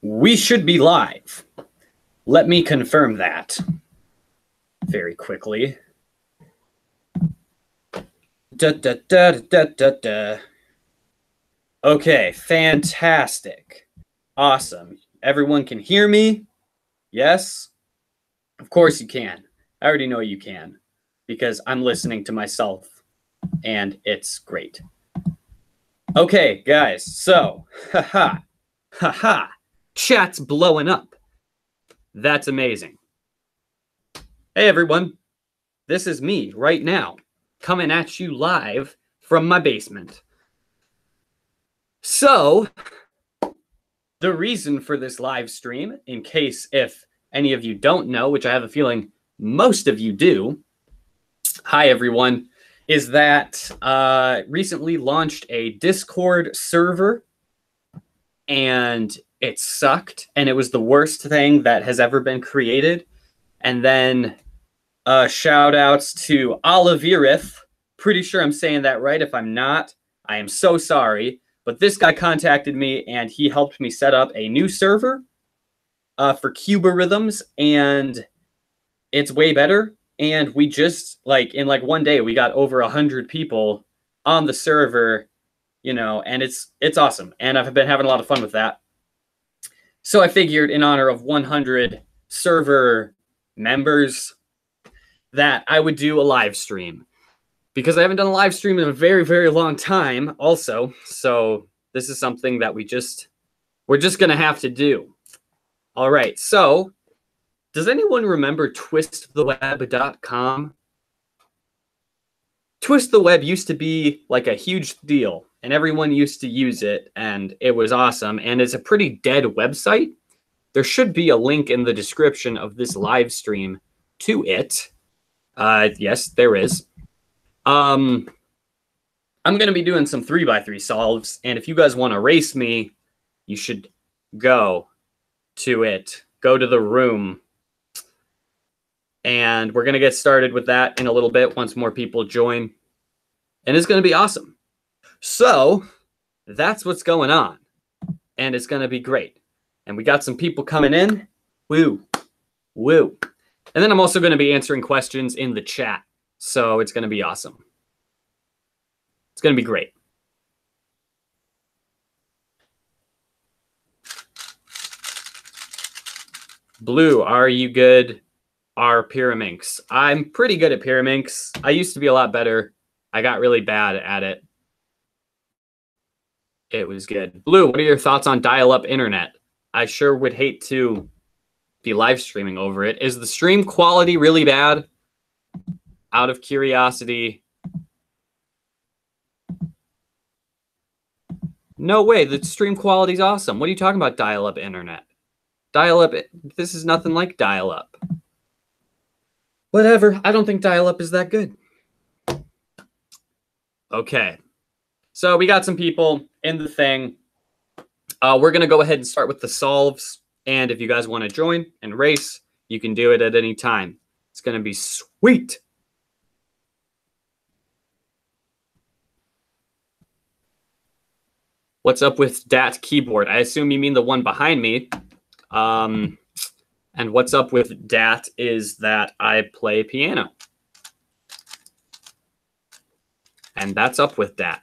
We should be live. Let me confirm that very quickly. Okay, fantastic. Awesome. Everyone can hear me? Yes? Of course you can. I already know you can because I'm listening to myself and it's great. Okay, guys, so, haha, chat's blowing up. That's amazing. Hey, everyone. This is me right now, coming at you live from my basement. So, the reason for this live stream, in case if any of you don't know, which I have a feeling most of you do, hi everyone, is that recently launched a Discord server, and it sucked, and it was the worst thing that has ever been created. And then shout outs to Oliverith. Pretty sure I'm saying that right. If I'm not, I am so sorry. But this guy contacted me and he helped me set up a new server for Cuba Rhythms, and it's way better. And we just in one day we got over 100 people on the server, and it's awesome. And I've been having a lot of fun with that. So I figured in honor of 100 server members that I would do a live stream, because I haven't done a live stream in a very, very long time also. So this is something that we're just going to have to do. All right. So does anyone remember twisttheweb.com? Twist the Web used to be like a huge deal and everyone used to use it and it was awesome. And it's a pretty dead website. There should be a link in the description of this live stream to it. Yes, there is. I'm going to be doing some 3x3 solves, and if you guys want to race me, you should go to it. Go to the room. And we're going to get started with that in a little bit once more people join. And it's going to be awesome. So, that's what's going on. And it's going to be great. And we got some people coming in. Woo. Woo. And then I'm also going to be answering questions in the chat. So it's going to be awesome. It's going to be great. Blue, are you good? Are Pyraminx? I'm pretty good at Pyraminx. I used to be a lot better. I got really bad at it. It was good. Blue, what are your thoughts on dial-up internet? I sure would hate to be live streaming over it. Is the stream quality really bad? Out of curiosity. No way, the stream quality is awesome. What are you talking about, dial-up internet? Dial-up, this is nothing like dial-up. Whatever, I don't think dial-up is that good. Okay, so we got some people in the thing. We're going to go ahead and start with the solves. And if you guys want to join and race, you can do it at any time. It's going to be sweet. What's up with DAT keyboard? I assume you mean the one behind me. And what's up with DAT is that I play piano. And that's up with DAT.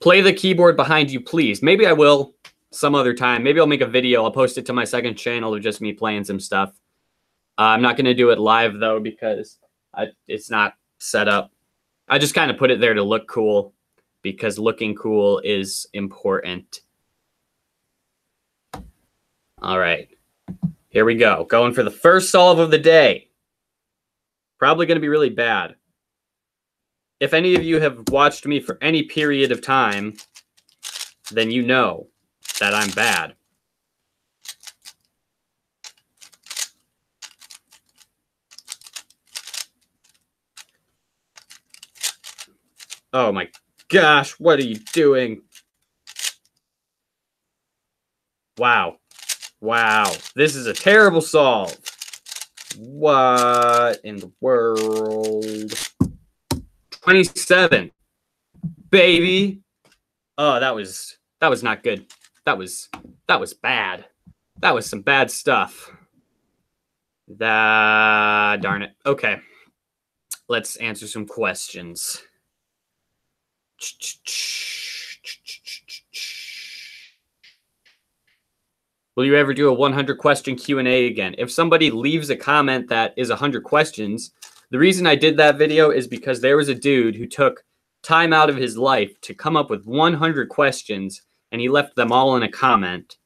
Play the keyboard behind you, please. Maybe I will some other time. Maybe I'll make a video. I'll post it to my second channel of just me playing some stuff. I'm not going to do it live, though, because it's not set up. I just kind of put it there to look cool, because looking cool is important. All right. Here we go. Going for the first solve of the day. Probably going to be really bad. If any of you have watched me for any period of time, then you know that I'm bad. Oh my gosh, what are you doing? Wow. Wow, this is a terrible solve. What in the world? 27, baby. Oh, that was not good. That was bad. That was some bad stuff. Darn it. Okay. Let's answer some questions. Will you ever do a 100 question Q&A again? If somebody leaves a comment that is 100 questions, the reason I did that video is because there was a dude who took time out of his life to come up with 100 questions, and he left them all in a comment.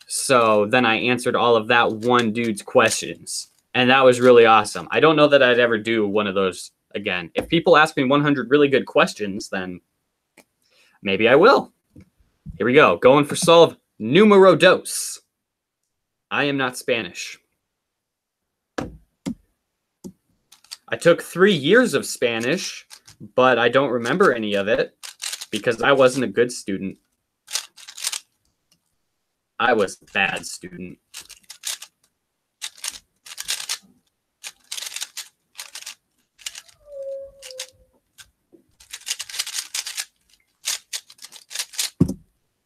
So then I answered all of that one dude's questions, and that was really awesome. I don't know that I'd ever do one of those again. If people ask me 100 really good questions, then maybe I will. Here we go. Going for solve numero dos. I am not Spanish. I took 3 years of Spanish, but I don't remember any of it because I wasn't a good student. I was a bad student.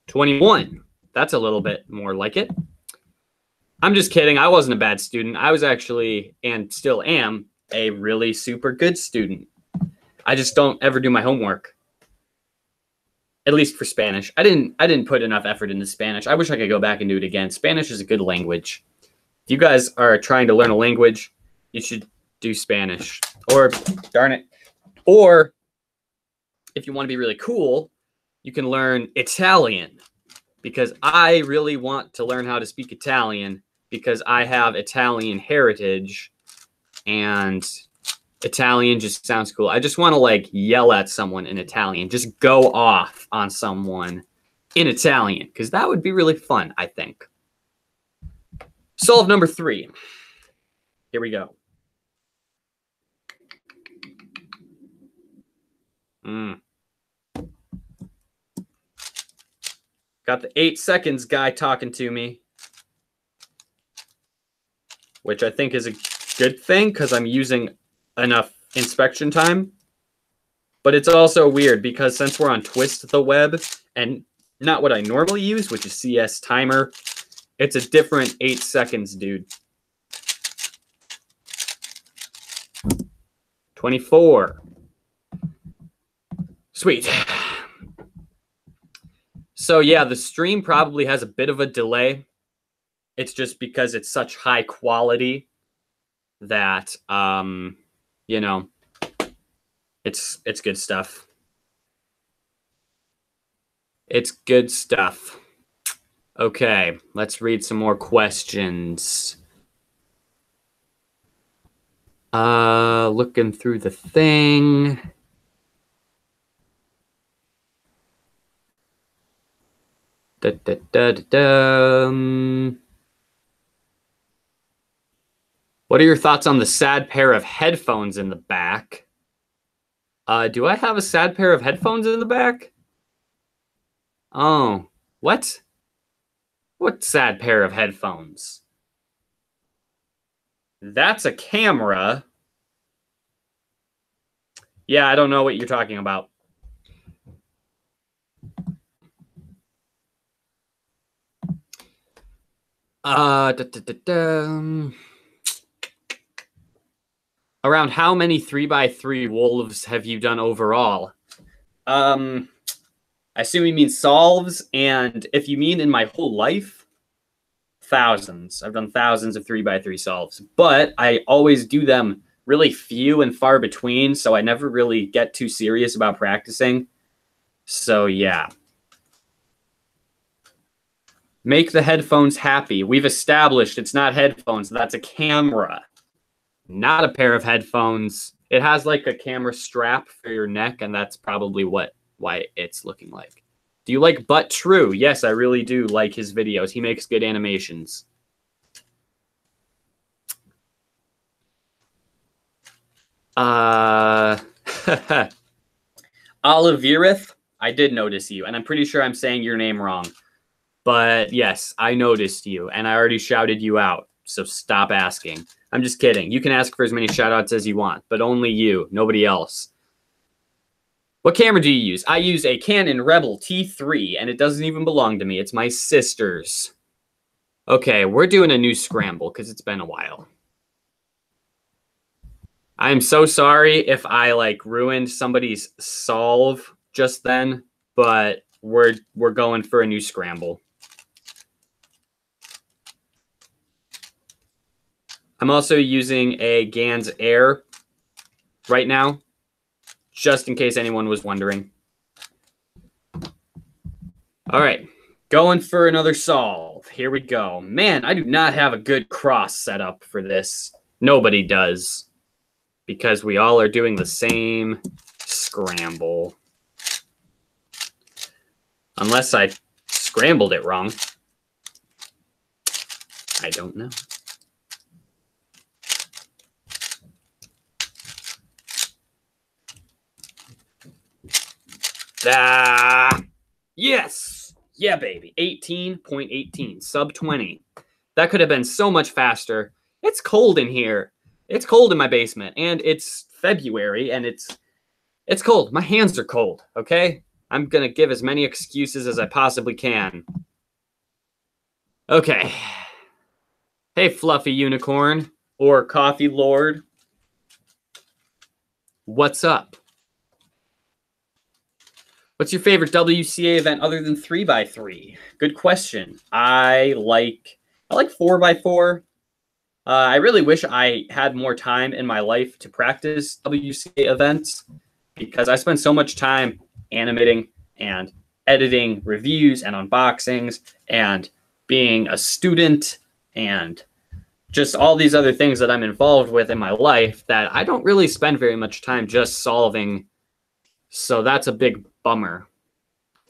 $21. That's a little bit more like it. I'm just kidding. I wasn't a bad student. I was actually, and still am, a really super good student. I just don't ever do my homework. At least for Spanish. I didn't put enough effort into Spanish. I wish I could go back and do it again. Spanish is a good language. If you guys are trying to learn a language, you should do Spanish. Or, darn it. Or, if you want to be really cool, you can learn Italian. Because I really want to learn how to speak Italian because I have Italian heritage and Italian just sounds cool. I just want to like yell at someone in Italian, just go off on someone in Italian because that would be really fun, I think. Solve number 3. Here we go. Got the 8 seconds guy talking to me, which I think is a good thing because I'm using enough inspection time. But it's also weird because since we're on Twist the Web and not what I normally use, which is CS timer, it's a different 8 seconds, dude. 24. Sweet. So yeah, the stream probably has a bit of a delay. It's just because it's such high quality that, you know, it's good stuff. It's good stuff. Okay, let's read some more questions. Looking through the thing. What are your thoughts on the sad pair of headphones in the back? Do I have a sad pair of headphones in the back? Oh, what? What sad pair of headphones? That's a camera. Yeah, I don't know what you're talking about. Around how many 3x3 wolves have you done overall? I assume you mean solves, and if you mean in my whole life, thousands. I've done thousands of 3x3 solves, but I always do them really few and far between, so I never really get too serious about practicing. So yeah. Make the headphones happy. We've established it's not headphones. That's a camera, not a pair of headphones. It has like a camera strap for your neck, and that's probably why it's looking like. Do you like But True? Yes, I really do like his videos. He makes good animations. Oliverith, I did notice you, and I'm pretty sure I'm saying your name wrong. But yes, I noticed you, and I already shouted you out, so stop asking. I'm just kidding. You can ask for as many shout-outs as you want, but only you, nobody else. What camera do you use? I use a Canon Rebel T3, and it doesn't even belong to me. It's my sister's. Okay, we're doing a new scramble, because it's been a while. I'm so sorry if I, like, ruined somebody's solve just then, but we're going for a new scramble. I'm also using a Gans Air right now, just in case anyone was wondering. All right, going for another solve. Here we go. Man, I do not have a good cross set up for this. Nobody does, because we all are doing the same scramble. Unless I scrambled it wrong. I don't know. Yes. Yeah, baby. 18.18. Sub 20. That could have been so much faster. It's cold in here. It's cold in my basement. And it's February. And it's cold. My hands are cold. Okay? I'm going to give as many excuses as I possibly can. Okay. Hey, Fluffy Unicorn. Or Coffee Lord. What's up? What's your favorite WCA event other than 3x3? Good question. I like 4x4. I really wish I had more time in my life to practice WCA events because I spend so much time animating and editing reviews and unboxings and being a student and just all these other things that I'm involved with in my life that I don't really spend very much time just solving. So that's a big bummer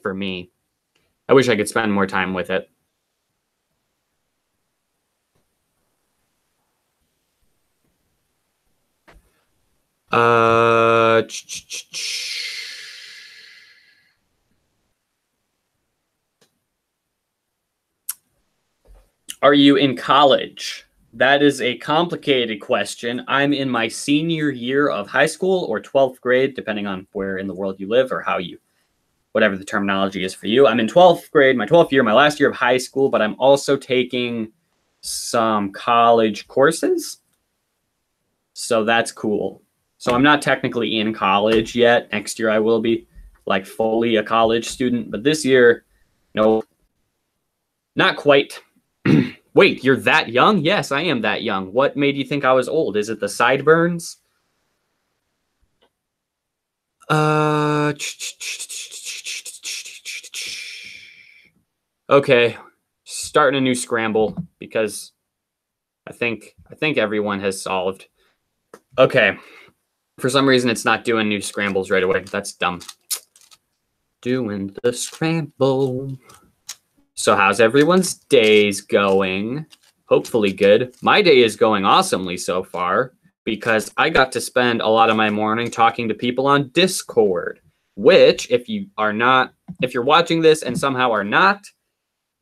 for me. I wish I could spend more time with it. Are you in college? That is a complicated question. I'm in my senior year of high school or 12th grade, depending on where in the world you live or whatever the terminology is for you. I'm in 12th grade, my 12th year, my last year of high school, but I'm also taking some college courses. So that's cool. So I'm not technically in college yet. Next year I will be like fully a college student, but this year, no, not quite. Wait, you're that young? Yes, I am that young. What made you think I was old? Is it the sideburns? Okay, starting a new scramble because I think everyone has solved. Okay, for some reason it's not doing new scrambles right away. That's dumb. Doing the scramble. So how's everyone's days going? Hopefully good. My day is going awesomely so far because I got to spend a lot of my morning talking to people on Discord, which if you're watching this and somehow are not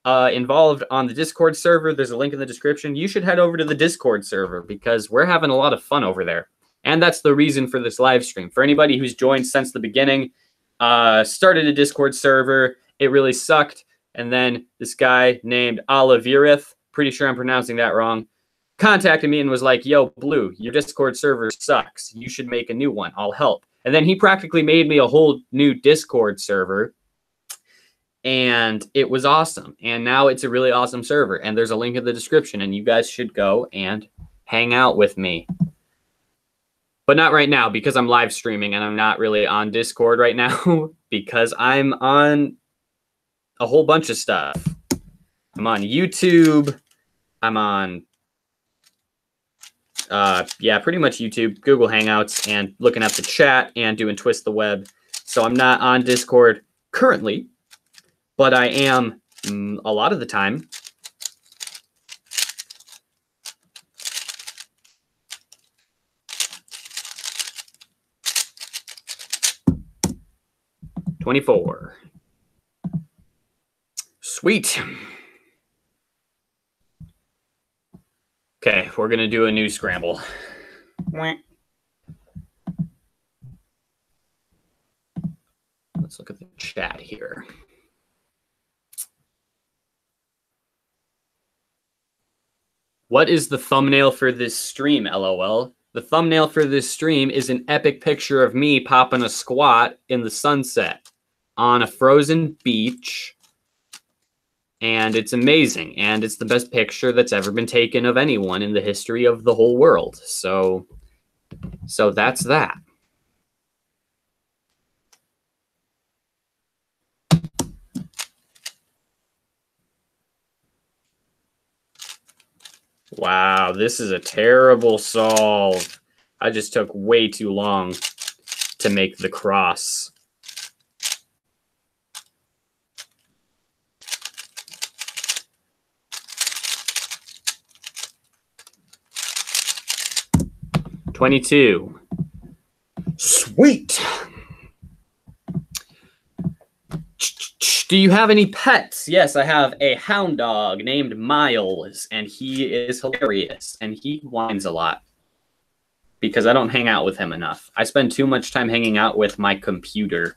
involved on the Discord server, there's a link in the description. You should head over to the Discord server because we're having a lot of fun over there. And that's the reason for this live stream. For anybody who's joined since the beginning, started a Discord server. It really sucked. And then this guy named Olivirith, pretty sure I'm pronouncing that wrong, contacted me and was like, yo, Blue, your Discord server sucks. You should make a new one. I'll help. And then he practically made me a whole new Discord server. And it was awesome. And now it's a really awesome server. And there's a link in the description. And you guys should go and hang out with me. But not right now because I'm live streaming and I'm not really on Discord right now because I'm on a whole bunch of stuff. I'm on YouTube. I'm on, pretty much YouTube, Google Hangouts, and looking at the chat and doing Twist the Web. So I'm not on Discord currently, but I am a lot of the time. Sweet. Okay, we're going to do a new scramble. Let's look at the chat here. What is the thumbnail for this stream, LOL? The thumbnail for this stream is an epic picture of me popping a squat in the sunset on a frozen beach. And it's amazing. And it's the best picture that's ever been taken of anyone in the history of the whole world. So that's that. Wow, this is a terrible solve. I just took way too long to make the cross. $22. Sweet. Do you have any pets? Yes, I have a hound dog named Miles, and he is hilarious, and he whines a lot because I don't hang out with him enough. I spend too much time hanging out with my computer,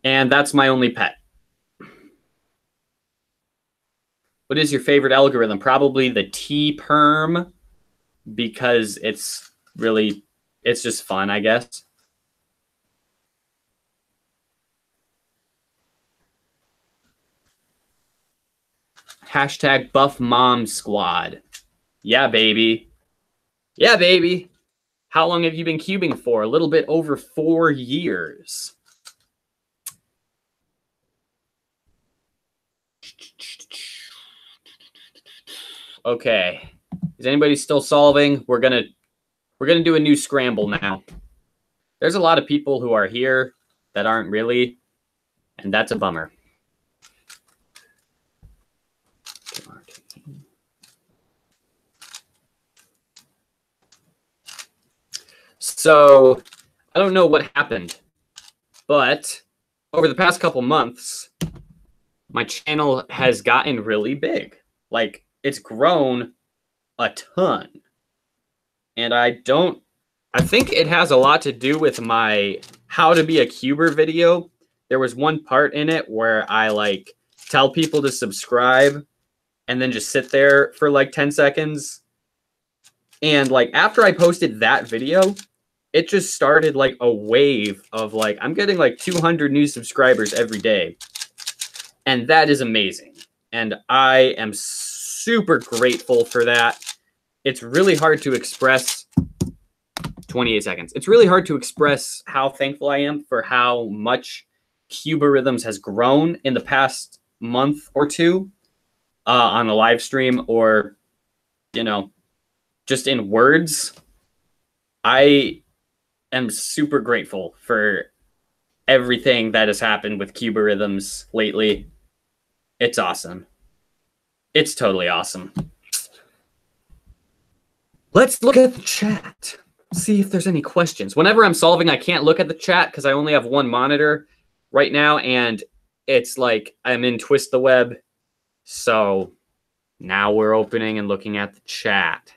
and that's my only pet. What is your favorite algorithm? Probably the T-perm, because it's just fun, I guess. Hashtag buff mom squad. Yeah, baby. Yeah, baby. How long have you been cubing for? A little bit over 4 years. Okay. Is anybody still solving? We're gonna do a new scramble now. There's a lot of people who are here that aren't really, and that's a bummer. So I don't know what happened, but over the past couple months, my channel has gotten really big. Like, it's grown a ton. And I think it has a lot to do with my how to be a cuber video. There was one part in it where I like tell people to subscribe and then just sit there for like 10 seconds. And like after I posted that video, it just started like a wave of like, I'm getting like 200 new subscribers every day. And that is amazing. And I am super grateful for that. It's really hard to express 28 seconds. It's really hard to express how thankful I am for how much Cubarhythms has grown in the past month or two on the live stream, or, you know, just in words. I am super grateful for everything that has happened with Cubarhythms lately. It's awesome. It's totally awesome. Let's look at the chat. See if there's any questions. Whenever I'm solving, I can't look at the chat because I only have one monitor right now, and it's like I'm in Twist the Web. So now we're opening and looking at the chat.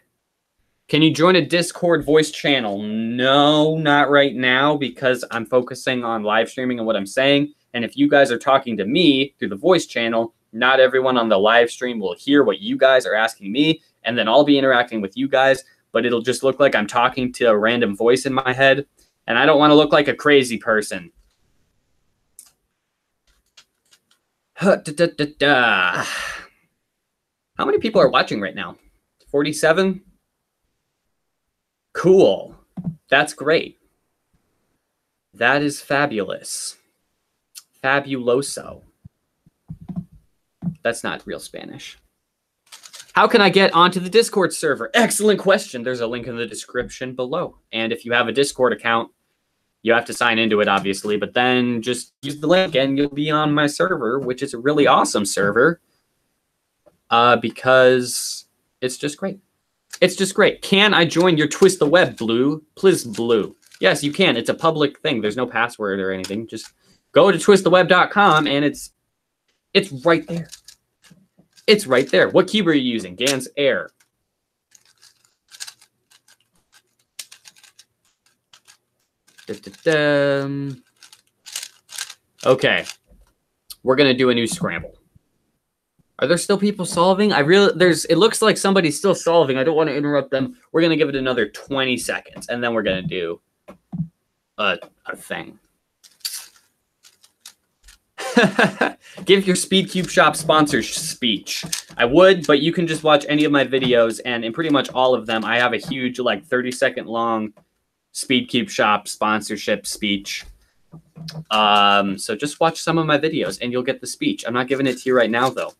Can you join a Discord voice channel? No, not right now, because I'm focusing on live streaming and what I'm saying. And if you guys are talking to me through the voice channel, not everyone on the live stream will hear what you guys are asking me, and then I'll be interacting with you guys, but it'll just look like I'm talking to a random voice in my head, and I don't want to look like a crazy person. How many people are watching right now? 47? Cool. That's great. That is fabulous. Fabuloso. That's not real Spanish. How can I get onto the Discord server? Excellent question. There's a link in the description below. And if you have a Discord account, you have to sign into it, obviously, but then just use the link and you'll be on my server, which is a really awesome server because it's just great. It's just great. Can I join your Twist the Web, Blue? Please, Blue. Yes, you can. It's a public thing. There's no password or anything. Just go to twisttheweb.com and it's It's right there. It's right there. What cube are you using? Gans Air. Okay. We're going to do a new scramble. Are there still people solving? It looks like somebody's still solving. I don't want to interrupt them. We're going to give it another 20 seconds, and then we're going to do a thing. Give your Speed Cube Shop sponsor speech. I would, but you can just watch any of my videos, and in pretty much all of them, I have a huge, like, 30-second long Speed Cube Shop sponsorship speech. So just watch some of my videos, and you'll get the speech. I'm not giving it to you right now, though.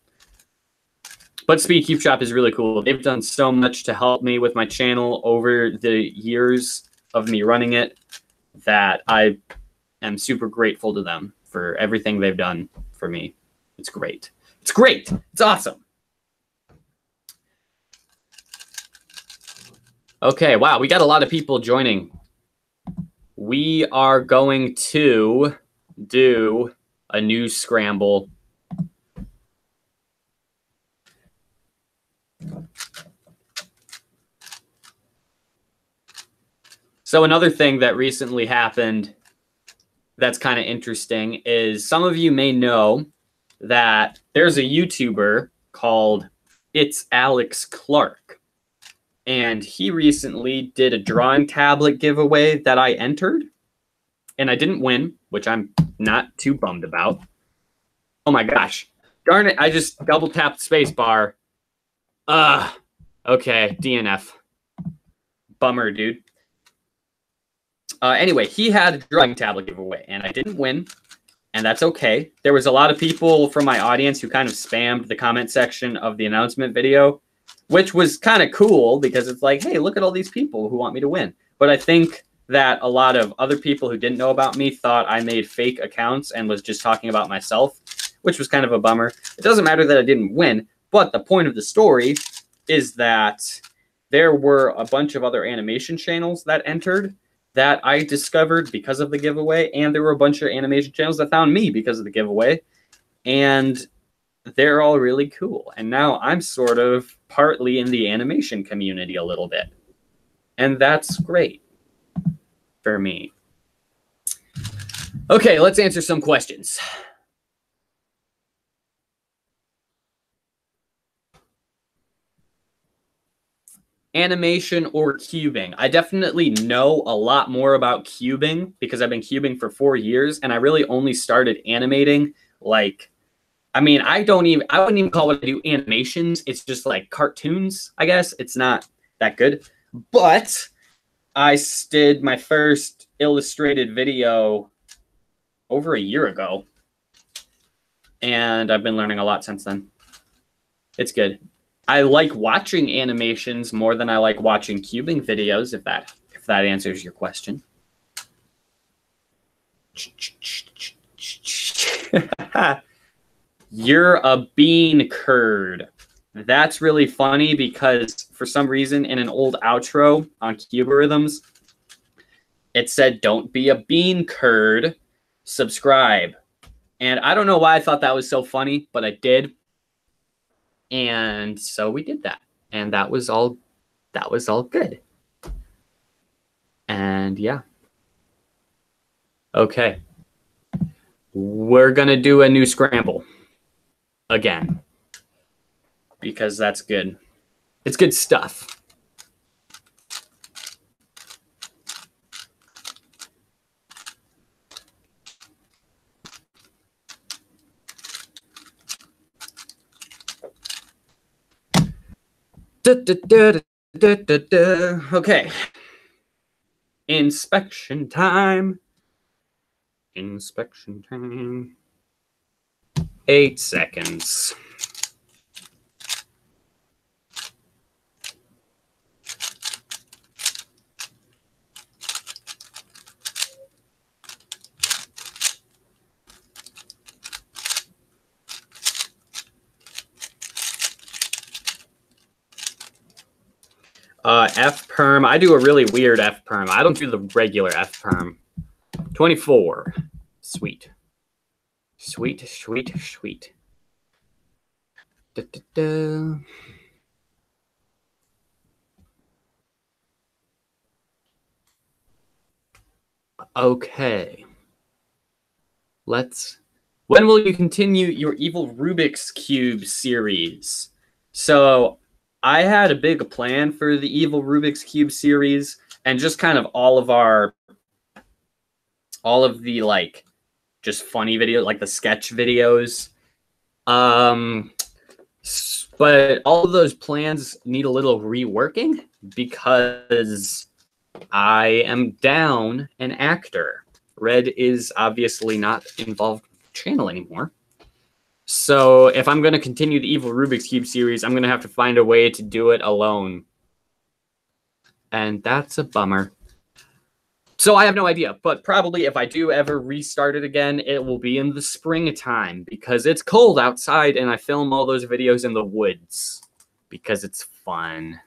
But Speed Cube Shop is really cool. They've done so much to help me with my channel over the years of me running it that I am super grateful to them for everything they've done for me. It's great. It's great. It's awesome. Okay, wow, we got a lot of people joining. We are going to do a new scramble. So another thing that recently happened that's kind of interesting is some of you may know that there's a YouTuber called It's Alex Clark. And he recently did a drawing tablet giveaway that I entered. And I didn't win, which I'm not too bummed about. Oh my gosh. Darn it, I just double tapped spacebar. Okay, DNF. Bummer, dude. Anyway, he had a drawing tablet giveaway, and I didn't win, and that's okay. There was a lot of people from my audience who kind of spammed the comment section of the announcement video, which was kind of cool because it's like, hey, look at all these people who want me to win. But I think that a lot of other people who didn't know about me thought I made fake accounts and was just talking about myself, which was kind of a bummer. It doesn't matter that I didn't win, but the point of the story is that there were a bunch of other animation channels that entered that I discovered because of the giveaway, and there were a bunch of animation channels that found me because of the giveaway, and they're all really cool. And now I'm sort of partly in the animation community a little bit, and that's great for me. Okay, let's answer some questions. Animation or cubing? I definitely know a lot more about cubing because I've been cubing for 4 years, and I really only started animating like, I mean, I wouldn't even call what I do animations. It's just like cartoons, I guess. It's not that good. But I did my first illustrated video over a year ago, and I've been learning a lot since then. It's good. I like watching animations more than I like watching cubing videos, if that answers your question. You're a bean curd. That's really funny because for some reason in an old outro on Cuberhythms, it said, "Don't be a bean curd, subscribe." And I don't know why I thought that was so funny, but I did. And so we did that, and that was all good. And yeah. Okay. We're going to do a new scramble again because that's good. It's good stuff. Okay. Inspection time. Inspection time. 8 seconds. F perm. I do a really weird F perm. I don't do the regular F perm. 24. Sweet. Sweet, sweet, sweet. Da, da, da. Okay. When will you continue your Evil Rubik's Cube series? So I had a big plan for the Evil Rubik's Cube series and just kind of all of the like just funny videos, like the sketch videos. But all of those plans need a little reworking because I am down an actor. Red is obviously not involved with the channel anymore. So if I'm going to continue the Evil Rubik's Cube series, I'm going to have to find a way to do it alone. And that's a bummer. So I have no idea, but probably if I do ever restart it again, it will be in the springtime because it's cold outside and I film all those videos in the woods because it's fun.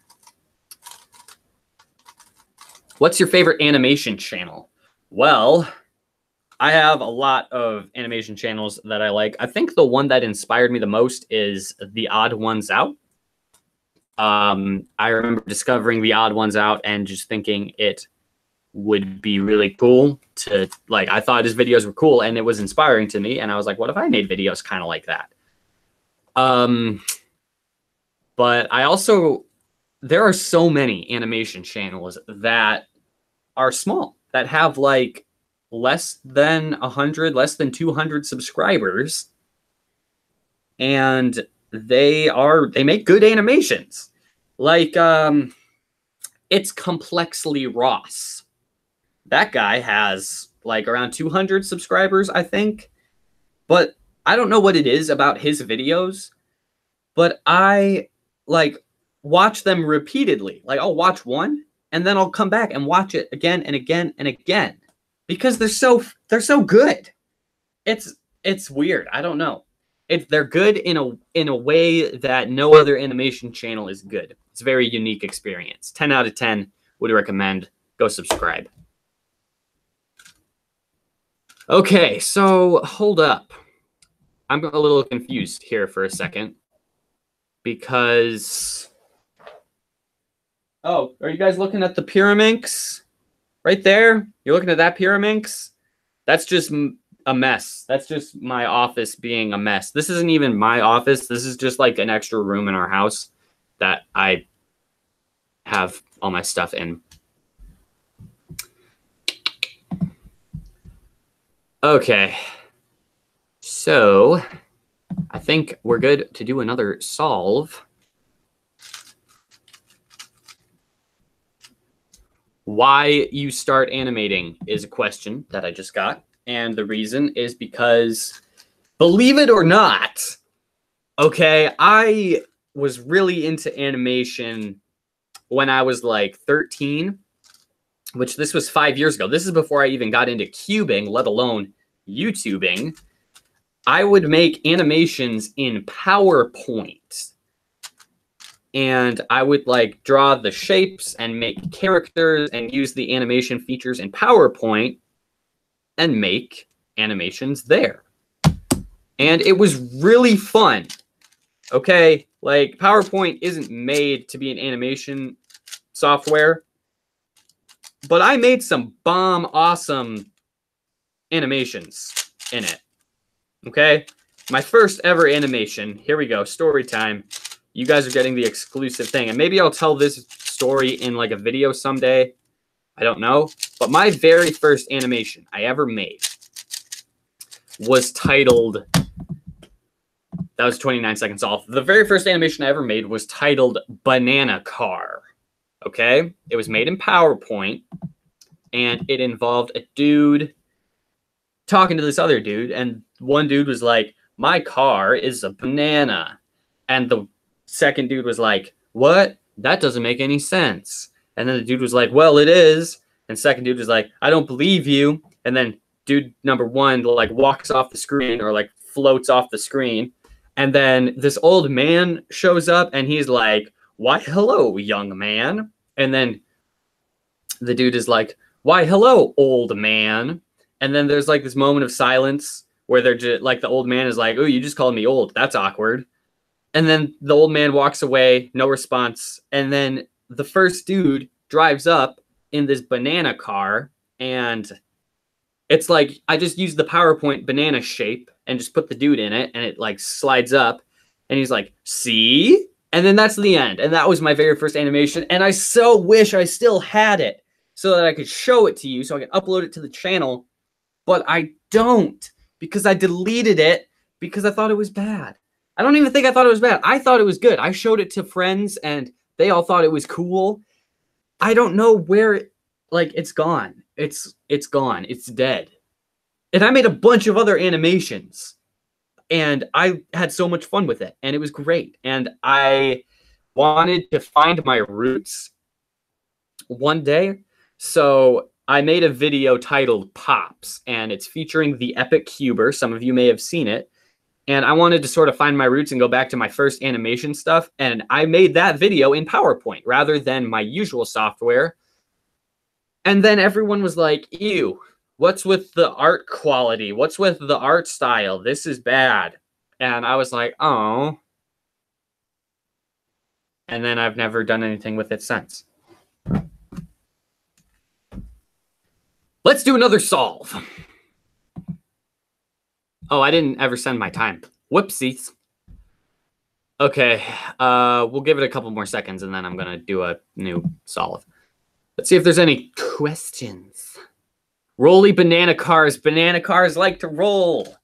What's your favorite animation channel? Well, I have a lot of animation channels that I like. I think the one that inspired me the most is The Odd Ones Out. I remember discovering The Odd Ones Out and just thinking it would be really cool to, like, I thought his videos were cool and it was inspiring to me. And I was like, what if I made videos kind of like that? But I also, there are so many animation channels that are small, that have like less than 100, less than 200 subscribers. And they make good animations. Like, It's Complexly Ross. That guy has like around 200 subscribers, I think. But I don't know what it is about his videos, but I like watch them repeatedly. Like I'll watch one and then I'll come back and watch it again and again and again because they're so good. It's weird. I don't know. They're good in a way that no other animation channel is good. It's a very unique experience. 10 out of 10 would recommend. Go subscribe. Okay, so hold up. I'm a little confused here for a second because... Oh, are you guys looking at the Pyraminx? Right there? You're looking at that Pyraminx? That's just a mess. That's just my office being a mess. This isn't even my office. This is just like an extra room in our house that I have all my stuff in. Okay. So I think we're good to do another solve. Why you start animating is a question that I just got. And the reason is because, believe it or not, okay, I was really into animation when I was like 13, which this was 5 years ago. This is before I even got into cubing, let alone YouTubing. I would make animations in PowerPoint. And I would like draw the shapes and make characters and use the animation features in PowerPoint and make animations there. And it was really fun. Okay, like PowerPoint isn't made to be an animation software, but I made some bomb awesome animations in it. Okay, my first ever animation. Here we go, story time. You guys are getting the exclusive thing. And maybe I'll tell this story in like a video someday. I don't know. But my very first animation I ever made was titled... That was 29 seconds off. The very first animation I ever made was titled Banana Car. Okay? It was made in PowerPoint. And it involved a dude talking to this other dude. And one dude was like, my car is a banana. And the second dude was like, what? That doesn't make any sense. And then the dude was like, well, it is. And second dude was like, I don't believe you. And then dude number one like walks off the screen or like floats off the screen. And then this old man shows up and he's like, why, hello, young man. And then the dude is like, why, hello, old man. And then there's like this moment of silence where they're just like, the old man is like, oh, you just called me old. That's awkward. And then the old man walks away, no response. And then the first dude drives up in this banana car, and it's like I just used the PowerPoint banana shape and just put the dude in it, and it like slides up, and he's like, see? And then that's the end. And that was my very first animation. And I so wish I still had it so that I could show it to you, so I could upload it to the channel. But I don't, because I deleted it because I thought it was bad. I don't even think I thought it was bad. I thought it was good. I showed it to friends and they all thought it was cool. I don't know where it's gone. It's gone. It's dead. And I made a bunch of other animations and I had so much fun with it and it was great. And I wanted to find my roots one day. So I made a video titled Pops, and it's featuring the Epic Cuber. Some of you may have seen it. And I wanted to sort of find my roots and go back to my first animation stuff. And I made that video in PowerPoint rather than my usual software. And then everyone was like, ew, what's with the art quality? What's with the art style? This is bad. And I was like, oh. And then I've never done anything with it since. Let's do another solve. Oh, I didn't ever send my time. Whoopsies. Okay, we'll give it a couple more seconds and then I'm gonna do a new solve. Let's see if there's any questions. Rolly banana cars. Banana cars like to roll.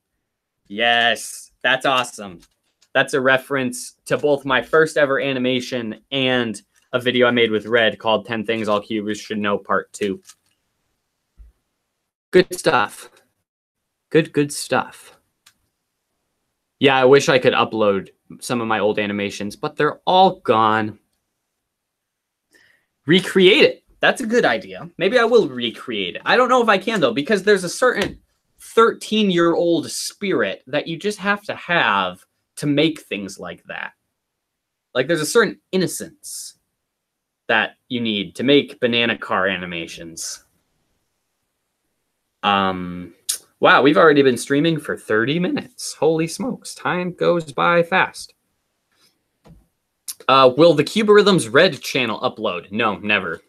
Yes, that's awesome. That's a reference to both my first ever animation and a video I made with Red called 10 Things All Cubers Should Know Part 2. Good stuff. Good stuff. Yeah, I wish I could upload some of my old animations, but they're all gone. Recreate it. That's a good idea. Maybe I will recreate it. I don't know if I can, though, because there's a certain 13-year-old spirit that you just have to make things like that. Like, there's a certain innocence that you need to make banana car animations. Wow, we've already been streaming for 30 minutes. Holy smokes, time goes by fast. Will the Cuberitms Red channel upload? No, never.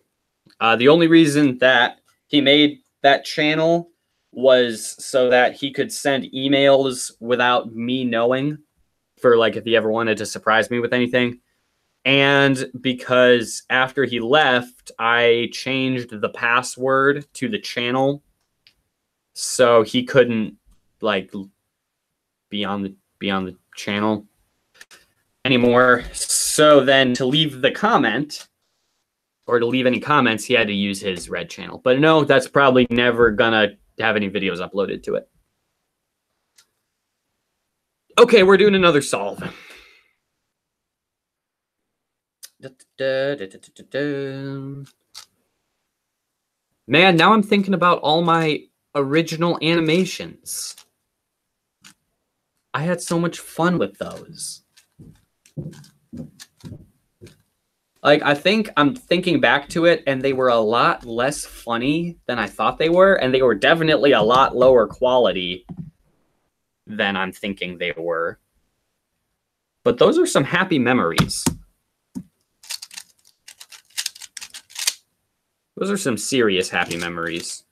The only reason that he made that channel was so that he could send emails without me knowing, for like if he ever wanted to surprise me with anything. And because after he left, I changed the password to the channel, so he couldn't like be on the channel anymore. So then to leave the comment or to leave any comments, he had to use his Red channel. But no, that's probably never gonna have any videos uploaded to it. Okay, we're doing another solve. Man, now I'm thinking about all my original animations. I had so much fun with those. Like, I think I'm thinking back to it, and they were a lot less funny than I thought they were, and they were definitely a lot lower quality than I'm thinking they were. But those are some happy memories. Those are some serious happy memories.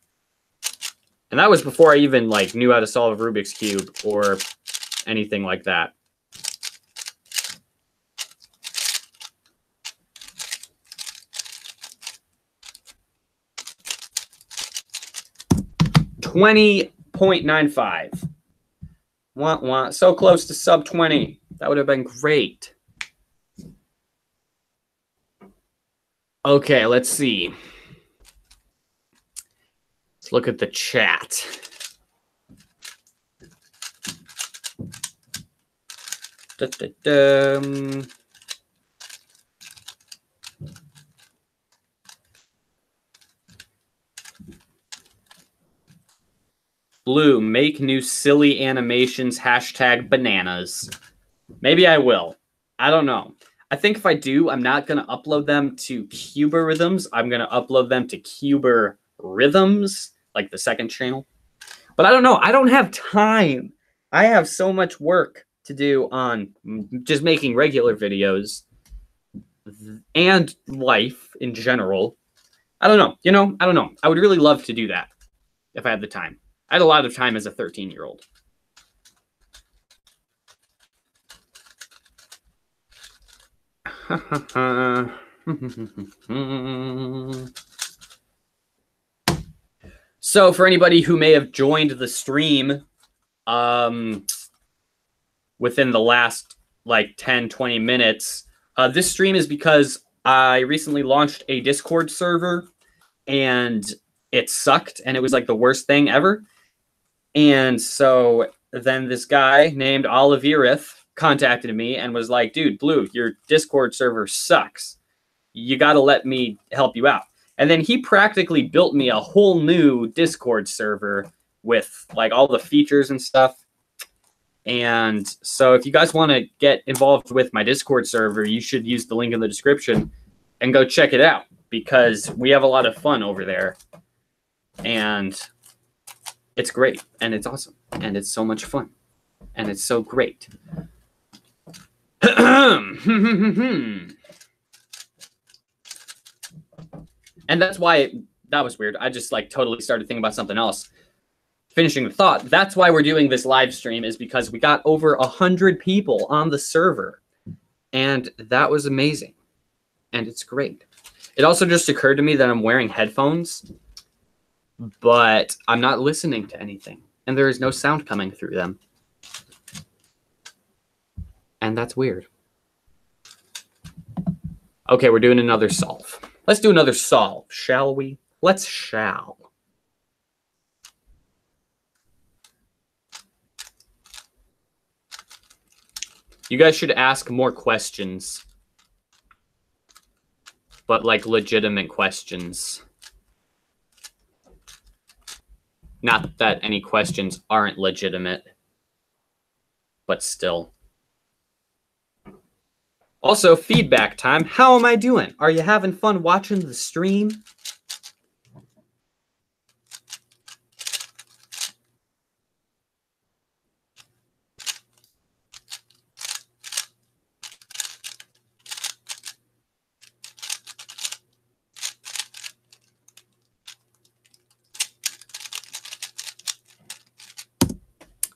And that was before I even like knew how to solve a Rubik's Cube or anything like that. $20.95. Want so close to sub 20. That would have been great. Okay, let's see. Let's look at the chat. Blue, make new silly animations, #bananas. Maybe I will. I don't know. I think if I do, I'm not going to upload them to Cuberitms. I'm going to upload them to Cuberitms, like the second channel. But I don't know. I don't have time. I have so much work to do on just making regular videos and life in general. I don't know. You know, I don't know. I would really love to do that if I had the time. I had a lot of time as a 13-year-old. So for anybody who may have joined the stream within the last like 10, 20 minutes, this stream is because I recently launched a Discord server and it sucked and it was like the worst thing ever. And so then this guy named Oliverith contacted me and was like, dude, Blue, your Discord server sucks. You got to let me help you out. And then he practically built me a whole new Discord server with like all the features and stuff. And so if you guys want to get involved with my Discord server, you should use the link in the description and go check it out because we have a lot of fun over there. And it's great and it's awesome and it's so much fun and it's so great. And that's why that was weird. I just like totally started thinking about something else. Finishing the thought, that's why we're doing this live stream is because we got over 100 people on the server and that was amazing. And it's great. It also just occurred to me that I'm wearing headphones, but I'm not listening to anything and there is no sound coming through them. And that's weird. Okay, we're doing another solve. Let's do another solve, shall we? Let's shall. You guys should ask more questions. But like legitimate questions. Not that any questions aren't legitimate. But still. Also, feedback time. How am I doing? Are you having fun watching the stream?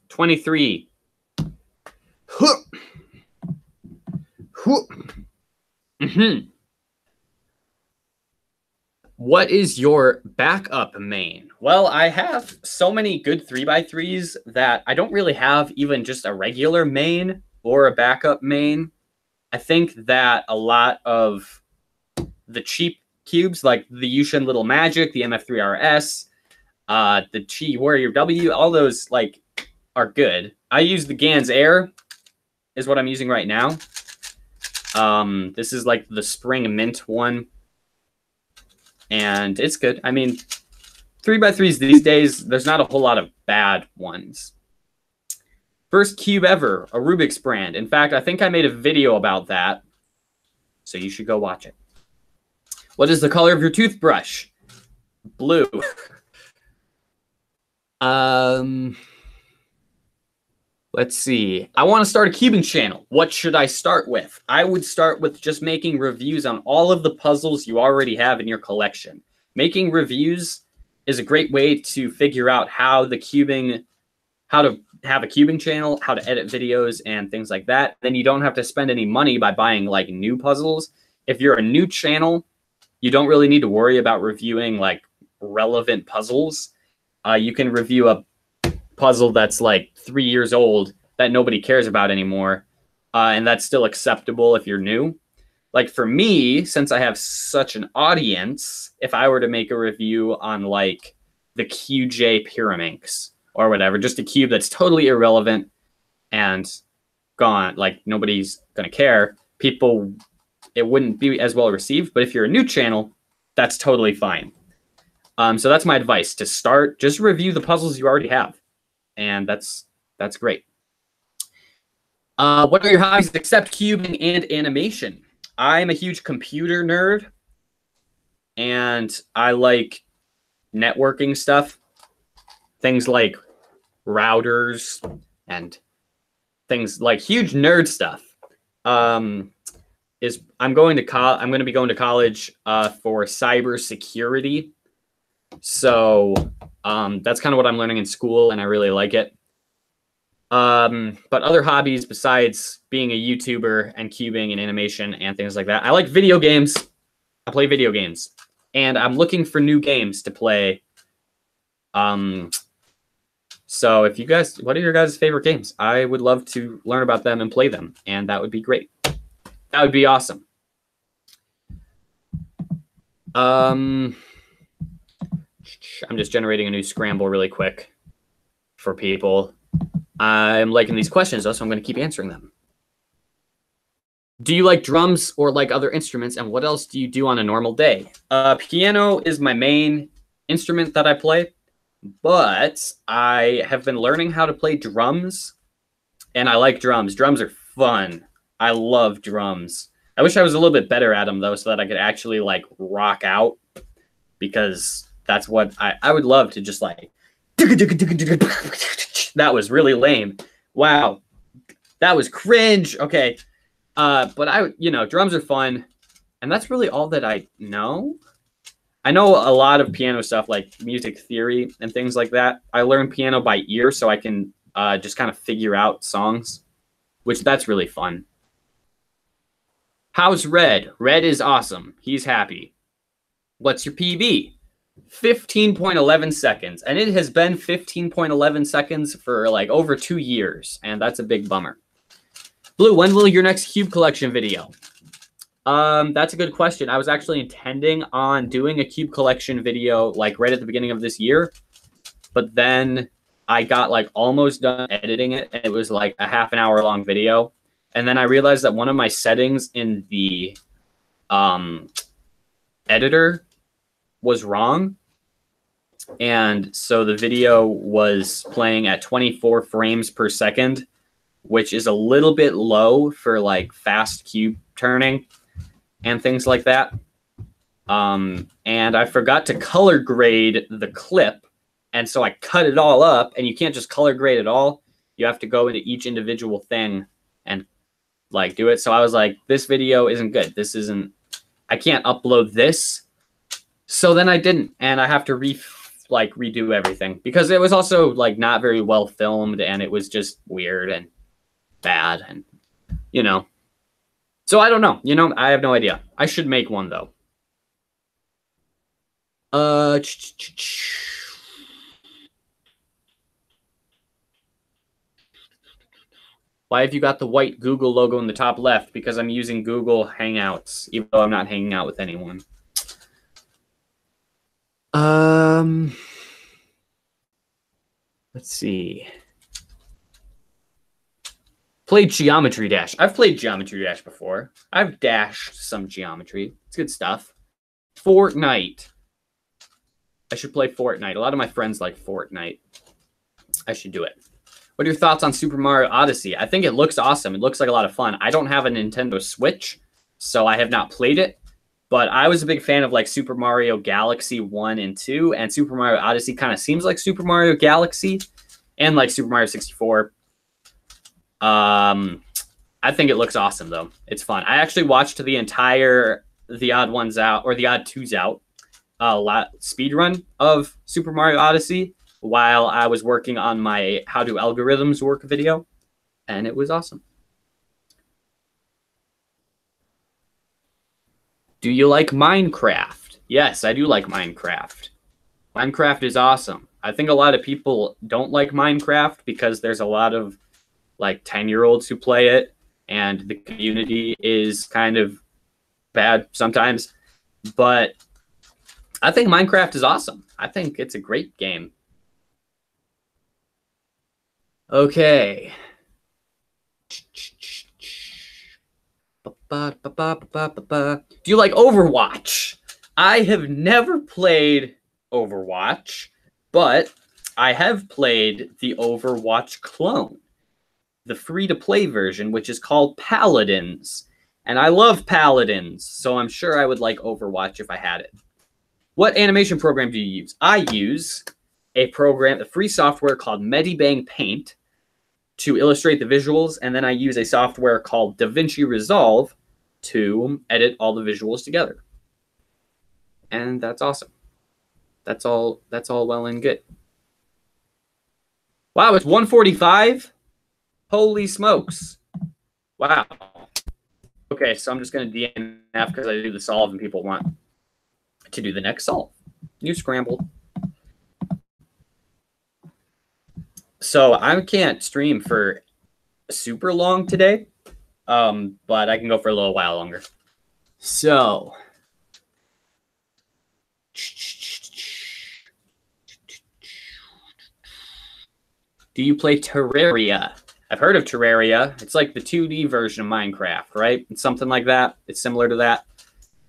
$23. What is your backup main? Well, I have so many good 3x3s that I don't really have even just a regular main or a backup main. I think that a lot of the cheap cubes, like the Yushin Little Magic, the MF3RS, the Chi Warrior W, all those like are good. I use the Gans Air is what I'm using right now. This is like the Spring Mint one. And it's good. I mean, 3x3s these days, there's not a whole lot of bad ones. First cube ever, a Rubik's brand. In fact, I think I made a video about that. So you should go watch it. What is the color of your toothbrush? Blue. Let's see. I want to start a cubing channel. What should I start with? I would start with just making reviews on all of the puzzles you already have in your collection. Making reviews is a great way to figure out how to have a cubing channel, how to edit videos and things like that. Then you don't have to spend any money by buying like new puzzles. If you're a new channel, you don't really need to worry about reviewing like relevant puzzles. You can review a puzzle that's like 3 years old that nobody cares about anymore. And that's still acceptable if you're new. Like for me, since I have such an audience, if I were to make a review on like the QJ Pyraminx or whatever, just a cube that's totally irrelevant and gone, like nobody's going to care, it wouldn't be as well received. But if you're a new channel, that's totally fine. So that's my advice. To start, just review the puzzles you already have. And that's great. What are your hobbies except cubing and animation? I'm a huge computer nerd. And I like networking stuff. Things like routers and things like huge nerd stuff. Is I'm going to be going to college for cybersecurity. So that's kind of what I'm learning in school, and I really like it. But other hobbies besides being a YouTuber and cubing and animation and things like that, I like video games. I play video games, and I'm looking for new games to play. So if you guys, what are your guys' favorite games? I would love to learn about them and play them, and that would be great. That would be awesome. I'm just generating a new scramble really quick for people. I'm liking these questions, though, so I'm going to keep answering them. Do you like drums or like other instruments, and what else do you do on a normal day? Piano is my main instrument that I play, but I have been learning how to play drums, and I like drums. Drums are fun. I love drums. I wish I was a little bit better at them, though, so that I could actually, like, rock out, because that's what I would love to just, like, that was really lame. Wow. That was cringe. Okay. But drums are fun, and that's really all that I know. I know a lot of piano stuff, like music theory and things like that. I learned piano by ear, so I can just kind of figure out songs, which that's really fun. How's Red? Red is awesome. He's happy. What's your PB? 15.11 seconds. And it has been 15.11 seconds for like over 2 years. And that's a big bummer. Blue, when will your next cube collection video? That's a good question. I was actually intending on doing a cube collection video like right at the beginning of this year. But then I got like almost done editing it. And it was like a half an hour long video. And then I realized that one of my settings in the editor was wrong. And so the video was playing at 24 frames per second, which is a little bit low for like fast cube turning and things like that. And I forgot to color grade the clip. And so I cut it all up, and you can't just color grade it all. You have to go into each individual thing and like do it. So I was like, this video isn't good. I can't upload this. So then I didn't, and I have to redo everything, because it was also like not very well filmed, and it was just weird and bad, and so I don't know. I have no idea. I should make one though. Why have you got the white Google logo in the top left? Because I'm using Google Hangouts, even though I'm not hanging out with anyone. Let's see. Played Geometry Dash. I've played Geometry Dash before. I've dashed some geometry. It's good stuff. Fortnite. I should play Fortnite. A lot of my friends like Fortnite. I should do it. What are your thoughts on Super Mario Odyssey? I think it looks awesome. It looks like a lot of fun. I don't have a Nintendo Switch, so I have not played it. But I was a big fan of like Super Mario Galaxy 1 and 2, and Super Mario Odyssey kind of seems like Super Mario Galaxy and like Super Mario 64. I think it looks awesome, though. It's fun. I actually watched the entire The Odd Ones Out, or The Odd Twos Out, speed run of Super Mario Odyssey while I was working on my How Do Algorithms Work video, and it was awesome. Do you like Minecraft? Yes, I do like Minecraft. Minecraft is awesome. I think a lot of people don't like Minecraft because there's a lot of like 10-year-olds who play it, and the community is kind of bad sometimes. But I think Minecraft is awesome. I think it's a great game. Okay. Do you like Overwatch? I have never played Overwatch, but I have played the Overwatch clone, the free-to-play version, which is called Paladins. And I love Paladins, so I'm sure I would like Overwatch if I had it. What animation program do you use? I use a program, a free software called Medibang Paint, to illustrate the visuals, and then I use a software called DaVinci Resolve to edit all the visuals together. And that's awesome. That's all well and good. Wow, it's 1:45? Holy smokes. Wow. Okay, so I'm just going to DNF because I do the solve and people want to do the next solve. New scrambled. So I can't stream for super long today, but I can go for a little while longer. So do you play Terraria? I've heard of Terraria. It's like the 2D version of Minecraft, right? It's something like that. It's similar to that.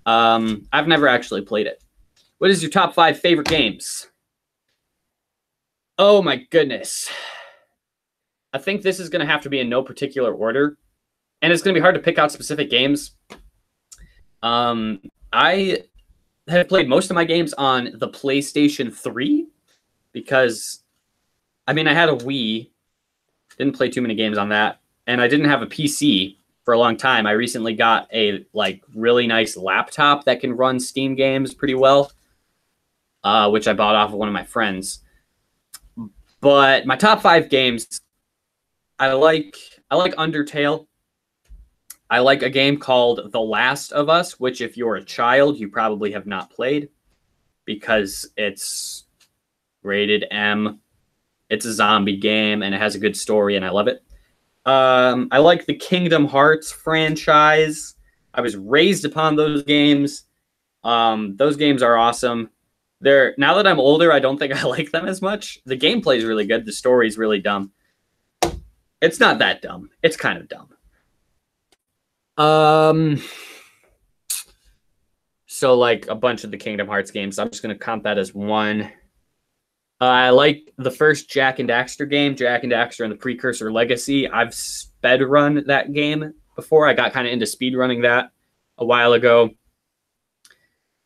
I've never actually played it. What is your top 5 favorite games? Oh my goodness. I think this is going to have to be in no particular order. And it's going to be hard to pick out specific games. I have played most of my games on the PlayStation 3 because, I mean, I had a Wii. Didn't play too many games on that. And I didn't have a PC for a long time. I recently got a really nice laptop that can run Steam games pretty well, which I bought off of one of my friends. But my top 5 games, I like Undertale. I like a game called The Last of Us, which if you're a child, you probably have not played because it's rated M. It's a zombie game, and it has a good story, and I love it. I like the Kingdom Hearts franchise. I was raised upon those games. Those games are awesome. Now that I'm older, I don't think I like them as much. The gameplay is really good. The story is really dumb. It's not that dumb. It's kind of dumb. So like a bunch of the Kingdom Hearts games. I'm just going to count that as one. I like the first Jak and Daxter game, Jak and Daxter and the Precursor Legacy. I've sped run that game before. I got kind of into speed running that a while ago.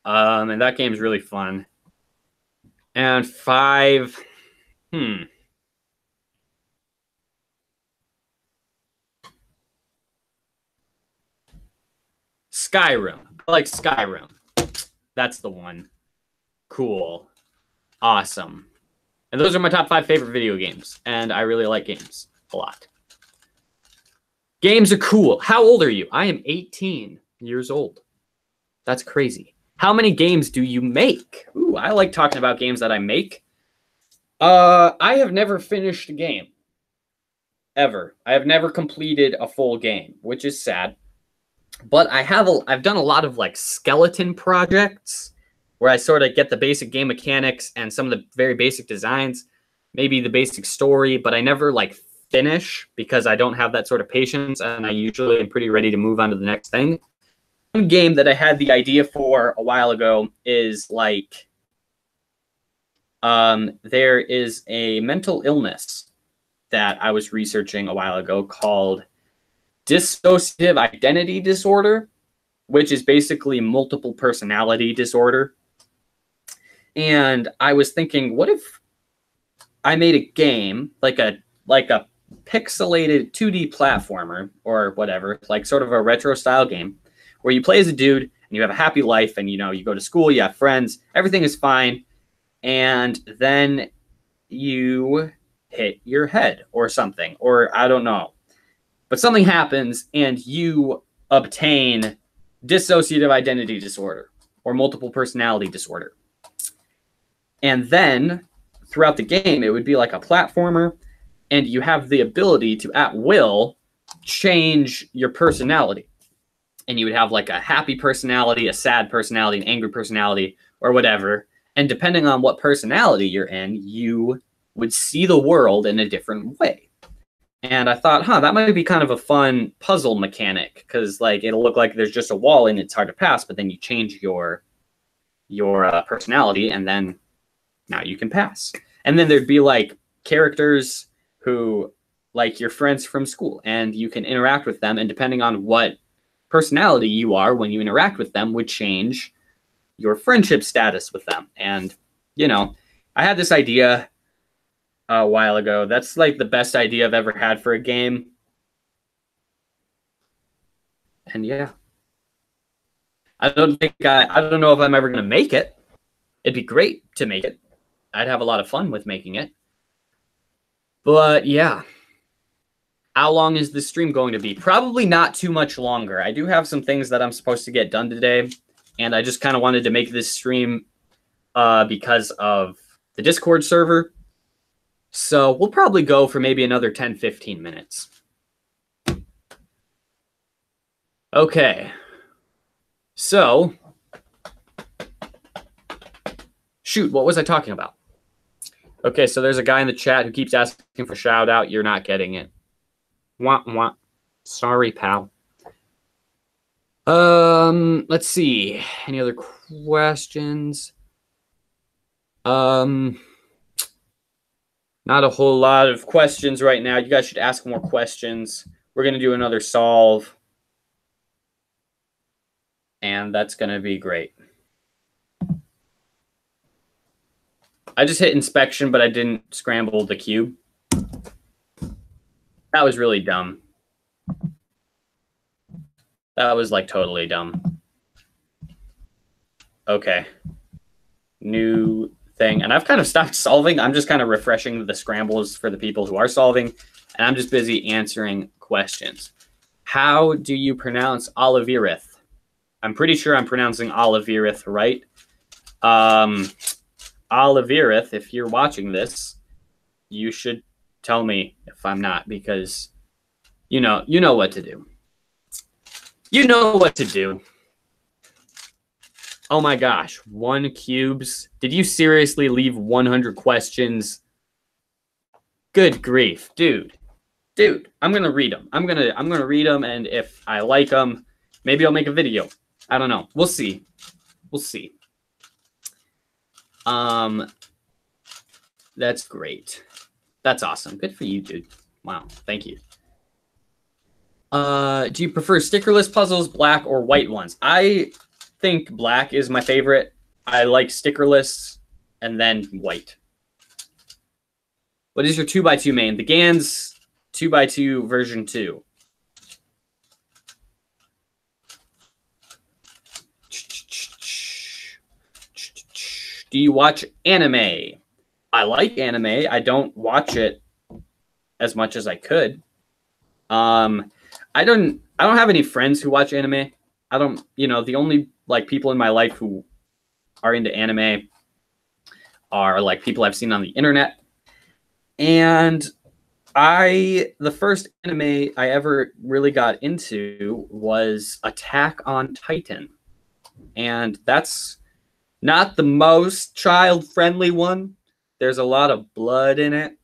And that game's really fun. And 5, Skyrim. I like Skyrim. That's the one. Cool. Awesome. And those are my top 5 favorite video games. And I really like games a lot. Games are cool. How old are you? I am 18 years old. That's crazy. How many games do you make? Ooh, I like talking about games that I make. I have never finished a game. Ever. I have never completed a full game, which is sad. But I've done a lot of like skeleton projects where I sort of get the basic game mechanics and some of the very basic designs, maybe the basic story, but I never like finish because I don't have that sort of patience, and I usually am pretty ready to move on to the next thing. One game that I had the idea for a while ago is like, there is a mental illness that I was researching a while ago called dissociative identity disorder, which is basically multiple personality disorder. And I was thinking, what if I made a game like a pixelated 2D platformer or whatever, like sort of a retro style game where you play as a dude and you have a happy life and, you know, you go to school, you have friends, everything is fine. And then you hit your head or something, or I don't know. But something happens and you obtain dissociative identity disorder or multiple personality disorder. And then throughout the game, it would be like a platformer, and you have the ability to, at will, change your personality. And you would have like a happy personality, a sad personality, an angry personality, or whatever. And depending on what personality you're in, you would see the world in a different way. And I thought, that might be kind of a fun puzzle mechanic, because like it'll look like there's just a wall and it's hard to pass, but then you change your personality, and then now you can pass. And then there'd be like characters who like your friends from school, and you can interact with them, and depending on what personality you are when you interact with them would change your friendship status with them. And, you know, I had this idea a while ago. That's like the best idea I've ever had for a game. And yeah, I don't know if I'm ever going to make it. It'd be great to make it. I'd have a lot of fun with making it. But yeah. How long is this stream going to be? Probably not too much longer. I do have some things that I'm supposed to get done today, and I just kind of wanted to make this stream because of the Discord server. So we'll probably go for maybe another 10, 15 minutes. Okay. So, shoot, what was I talking about? Okay, so there's a guy in the chat who keeps asking for shout out. You're not getting it. Wah, wah. Sorry, pal. Let's see. Any other questions? Not a whole lot of questions right now. You guys should ask more questions. We're going to do another solve. And that's going to be great. I just hit inspection, but I didn't scramble the cube. That was really dumb. That was like totally dumb. Okay. New thing. And I've kind of stopped solving. I'm just kind of refreshing the scrambles for the people who are solving. And I'm just busy answering questions. How do you pronounce Oliverith? I'm pretty sure I'm pronouncing Oliverith right. Oliverith, if you're watching this, you should tell me if I'm not, because you know what to do. You know what to do. Oh my gosh, 1 cubes. Did you seriously leave 100 questions? Good grief, dude. Dude, I'm gonna read them. I'm gonna read them, and if I like them, maybe I'll make a video. I don't know. We'll see. We'll see. That's great. That's awesome. Good for you, dude. Wow. Thank you. Do you prefer stickerless puzzles, black or white ones? I think black is my favorite. I like stickerless and then white. What is your 2x2 main? The GAN's 2x2 version 2. Do you watch anime? I like anime. I don't watch it as much as I could. I don't have any friends who watch anime. I don't, the only like people in my life who are into anime are like people I've seen on the internet. And the first anime I ever really got into was Attack on Titan. And that's not the most child-friendly one. There's a lot of blood in it.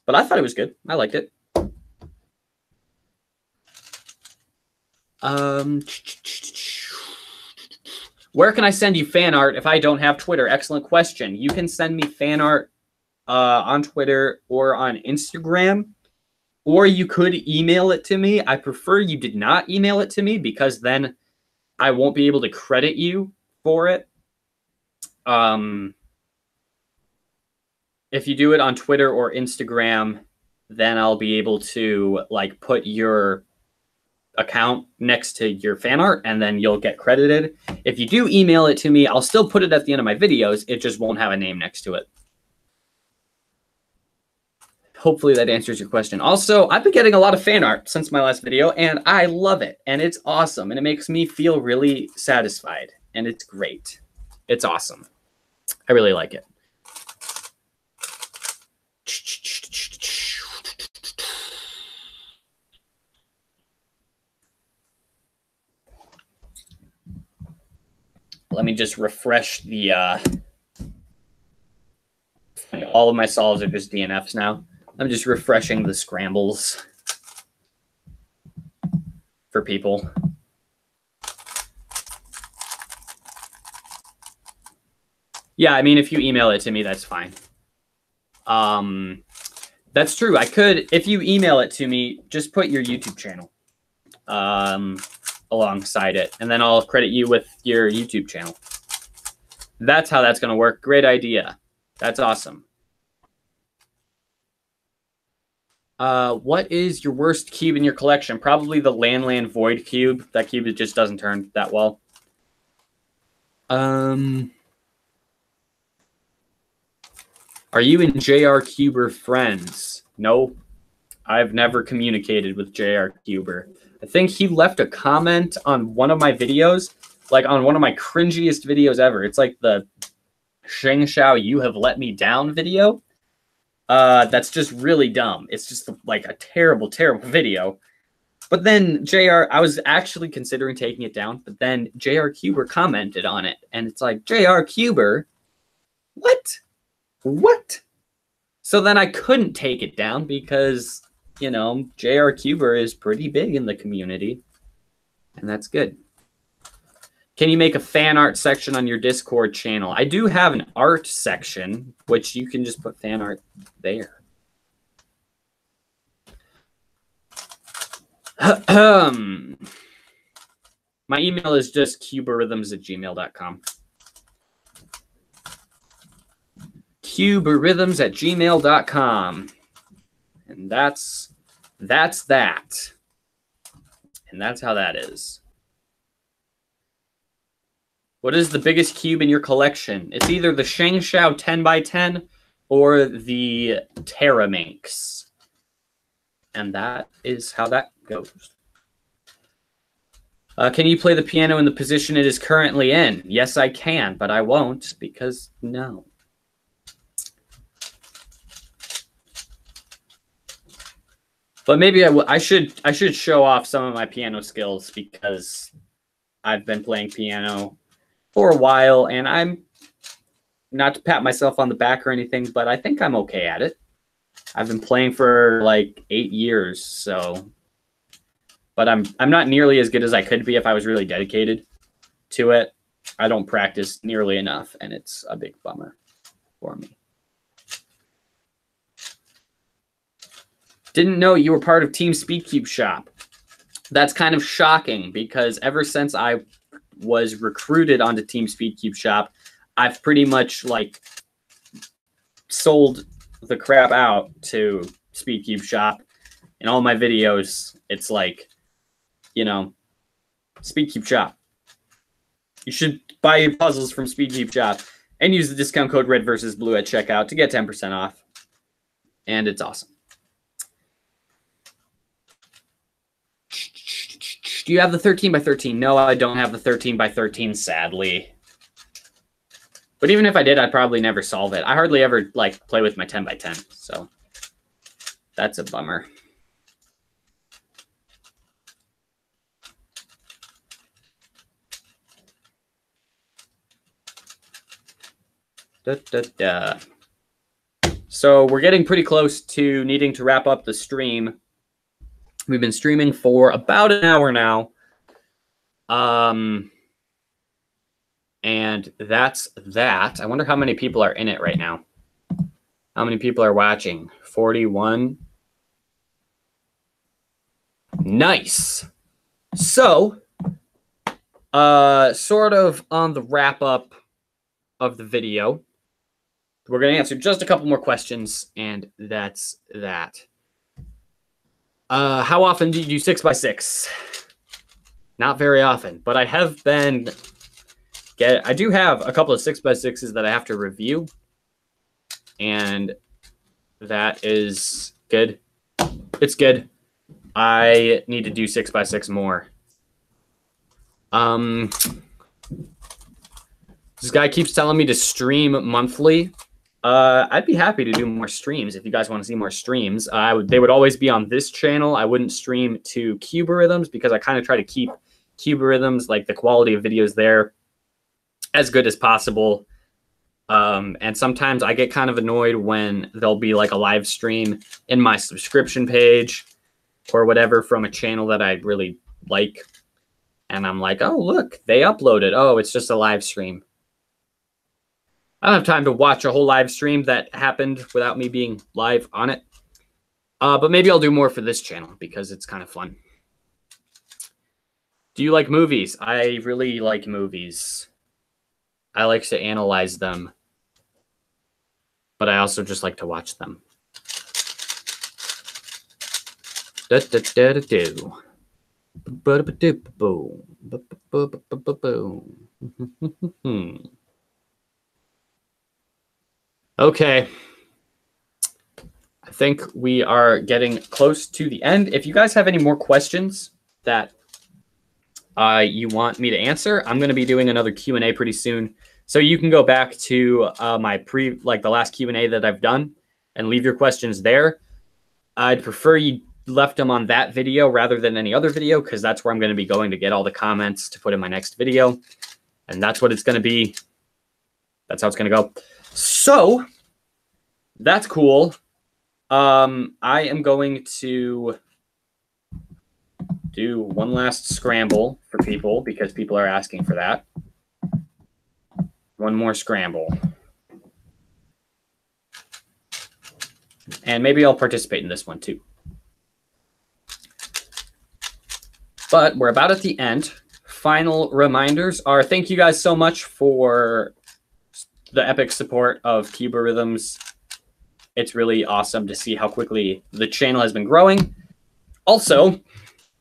But I thought it was good. I liked it. Where can I send you fan art if I don't have Twitter? Excellent question. You can send me fan art on Twitter or on Instagram, or you could email it to me. I prefer you did not email it to me because then I won't be able to credit you for it. If you do it on Twitter or Instagram, then I'll be able to like put your account next to your fan art and then you'll get credited. If you do email it to me, I'll still put it at the end of my videos. It just won't have a name next to it. Hopefully that answers your question. Also, I've been getting a lot of fan art since my last video and I love it. And it's awesome. And it makes me feel really satisfied. And it's great. It's awesome. I really like it. Let me just refresh the, all of my solves are just DNFs now. I'm just refreshing the scrambles for people. Yeah, I mean, if you email it to me, that's fine. That's true. I could, if you email it to me, just put your YouTube channel alongside it, and then I'll credit you with your YouTube channel. That's how that's going to work. Great idea. That's awesome. What is your worst cube in your collection? Probably the Land Void cube. That cube, it just doesn't turn that well. Are you and JR Cuber friends? No, I've never communicated with JR Cuber. I think he left a comment on one of my videos, like on one of my cringiest videos ever. It's like the Sheng Shao You Have Let Me Down video. That's just really dumb. It's just like a terrible, terrible video. But then I was actually considering taking it down, but then JR Cuber commented on it. And it's like, JR Cuber? What? What? So then I couldn't take it down because, you know, JR Cuber is pretty big in the community. And that's good. Can you make a fan art section on your Discord channel? I do have an art section, which you can just put fan art there. My email is just cuberhythms@gmail.com. cuberhythms@gmail.com. And that's that. And that's how that is. What is the biggest cube in your collection? It's either the Sheng Shao 10x10 or the Terraminx. And that is how that goes. Can you play the piano in the position it is currently in? Yes, I can, but I won't because no. But maybe I should show off some of my piano skills because I've been playing piano for a while, and I'm not to pat myself on the back or anything, but I think I'm okay at it. I've been playing for like 8 years, so. But I'm not nearly as good as I could be if I was really dedicated to it. I don't practice nearly enough, and it's a big bummer for me. Didn't know you were part of Team Speedcube Shop. That's kind of shocking because ever since I was recruited onto Team Speedcube Shop, I've pretty much like sold the crap out to Speedcube Shop. In all my videos, it's like, you know, Speedcube Shop. You should buy your puzzles from Speedcube Shop and use the discount code Red versus Blue at checkout to get 10% off. And it's awesome. Do you have the 13x13? No, I don't have the 13x13, sadly. But even if I did, I'd probably never solve it. I hardly ever like play with my 10x10, so that's a bummer. So we're getting pretty close to needing to wrap up the stream. We've been streaming for about an hour now. And that's that. I wonder how many people are in it right now. How many people are watching? 41. Nice. So, sort of on the wrap up of the video, we're going to answer just a couple more questions, and that's that. How often do you do 6x6? Not very often, but I have been. I do have a couple of 6x6s that I have to review, and that is good. It's good. I need to do 6x6 more. This guy keeps telling me to stream monthly. I'd be happy to do more streams if you guys want to see more streams. They would always be on this channel. I wouldn't stream to Cuberhythms because I kind of try to keep Cuberhythms, like the quality of videos there, as good as possible. And sometimes I get kind of annoyed when there'll be like a live stream in my subscription page or whatever from a channel that I really like. And I'm like, oh, look, they uploaded. Oh, it's just a live stream. I don't have time to watch a whole live stream that happened without me being live on it. But maybe I'll do more for this channel because it's kind of fun. Do you like movies? I really like movies. I like to analyze them. But I also just like to watch them. Okay. I think we are getting close to the end. If you guys have any more questions that you want me to answer, I'm going to be doing another Q&A pretty soon. So you can go back to the last Q&A that I've done and leave your questions there. I'd prefer you left them on that video rather than any other video, because that's where I'm going to be going to get all the comments to put in my next video. And that's what it's going to be. That's how it's going to go. So that's cool. I am going to do one last scramble for people because people are asking for that. One more scramble. And maybe I'll participate in this one too. But we're about at the end. Final reminders are thank you guys so much for the epic support of Cuba Rhythms. It's really awesome to see how quickly the channel has been growing. Also,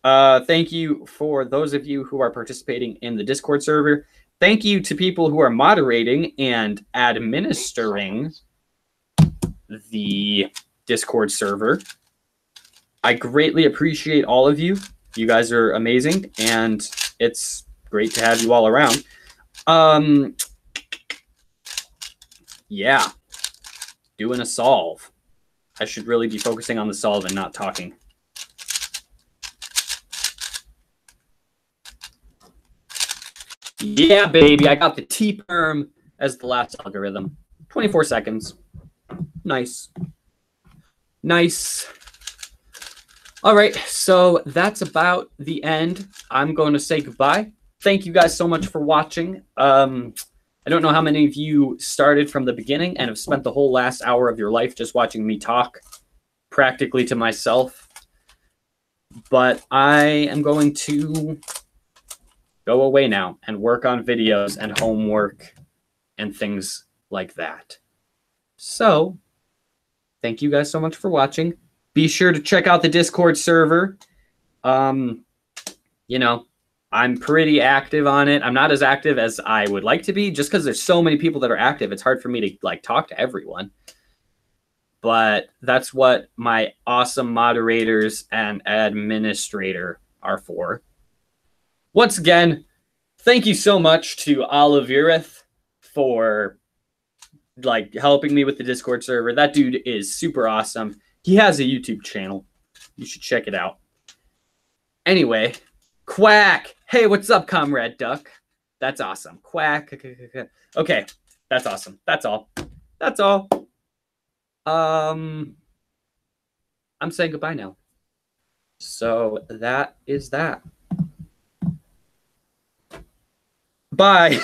thank you for those of you who are participating in the Discord server. Thank you to people who are moderating and administering the Discord server. I greatly appreciate all of you. You guys are amazing, and it's great to have you all around. Yeah, doing a solve. I should really be focusing on the solve and not talking. Yeah, baby, I got the T-perm as the last algorithm. 24 seconds. Nice. Nice. All right, so that's about the end. I'm going to say goodbye. Thank you guys so much for watching. I don't know how many of you started from the beginning and have spent the whole last hour of your life just watching me talk practically to myself. But I am going to go away now and work on videos and homework and things like that. So, thank you guys so much for watching. Be sure to check out the Discord server. You know, I'm pretty active on it. I'm not as active as I would like to be just because there's so many people that are active. It's hard for me to talk to everyone. But that's what my awesome moderators and administrator are for. Once again, thank you so much to Olivereth for helping me with the Discord server. That dude is super awesome. He has a YouTube channel. You should check it out. Anyway, Quack. Hey, what's up, Comrade Duck? That's awesome. Quack. Okay, that's awesome. That's all. That's all. I'm saying goodbye now. So that is that. Bye.